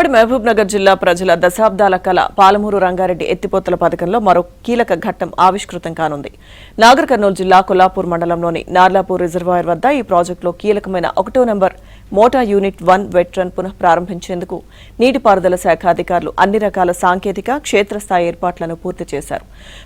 ఉమ్మడి మహబూబ్నగర్ జిల్లా ప్రజల దశాబ్దాల కళ పాలమూరు రంగారెడ్డి ఎత్తిపోతల పథకంలో మరో కీలక ఘట్టం ఆవిష్కృతం కానుంది. నాగర్ కర్నూలు జిల్లా కొల్లాపూర్ మండలంలోని నార్లాపూర్ రిజర్వాయర్ వద్ద ఈ ప్రాజెక్టులో కీలకమైన 1వ నంబర్ మోటా యూనిట్ 1 వెట్ రన్ పునః ప్రారంభించేందుకు నీటిపారుదల శాఖ అధికారులు అన్ని రకాల సాంకేతిక క్షేత్రస్థాయి ఏర్పాట్లను పూర్తి చేశారు.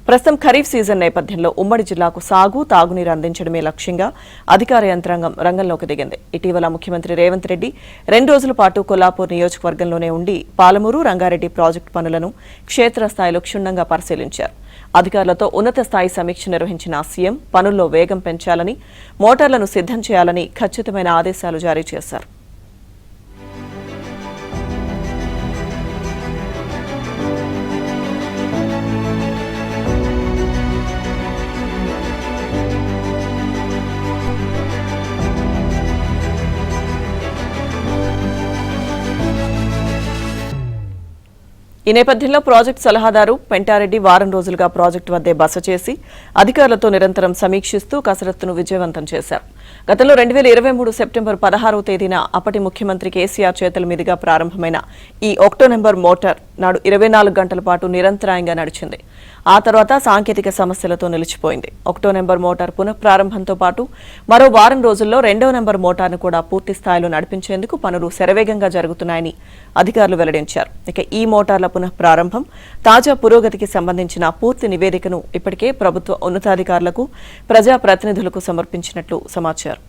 ప్రస్తుతం ఖరీఫ్ సీజన్ నేపథ్యంలో ఉమ్మడి జిల్లాకు సాగు, తాగునీరు అందించడమే లక్ష్యంగా అధికార యంత్రాంగం రంగంలోకి దిగింది. ఇటీవల ముఖ్యమంత్రి రేవంత్ రెడ్డి 2 రోజుల పాటు కొల్లాపూర్ నియోజకవర్గంలోనే ఉండి పాలమూరు రంగారెడ్డి ప్రాజెక్టు పనులను క్షేత్రస్థాయిలో క్షుణ్ణంగా పరిశీలించారు. అధికారులతో ఉన్నత స్థాయి సమీక్ష నిర్వహించిన సీఎం పనుల్లో వేగం పెంచాలని, మోటార్లను సిద్ధం చేయాలని ఖచ్చితమైన ఆదేశాలు జారీ చేశారు. ఈ నేపథ్యంలో ప్రాజెక్టు సలహాదారు పెంటారెడ్డి వారం రోజులుగా ప్రాజెక్టు వద్దే బస చేసి అధికారులతో నిరంతరం సమీక్షిస్తూ కసరత్తును విజయవంతం చేశారు. గతంలో 2023 సెప్టెంబర్ 16వ తేదీన అప్పటి ముఖ్యమంత్రి కేసీఆర్ చేతుల మీదుగా ప్రారంభమైన ఈ 1వ నంబర్ మోటార్ నాడు 24 గంటల పాటు నిరంతరాయంగా నడిచింది. ఆ తర్వాత సాంకేతిక సమస్యలతో నిలిచిపోయింది. 1వ నంబర్ మోటార్ పునఃప్రారంభంతో పాటు మరో వారం రోజుల్లో 2వ నంబర్ మోటార్ను కూడా పూర్తి స్థాయిలో నడిపించేందుకు పనులు శరవేగంగా జరుగుతున్నాయని అధికారులు వెల్లడించారు. ఇక ఈ మోటార్ల పునఃప్రారంభం, తాజా పురోగతికి సంబంధించిన పూర్తి నివేదికను ఇప్పటికే ప్రభుత్వ ఉన్నతాధికారులకు, ప్రజాప్రతినిధులకు సమర్పించినట్లు సమాచారం.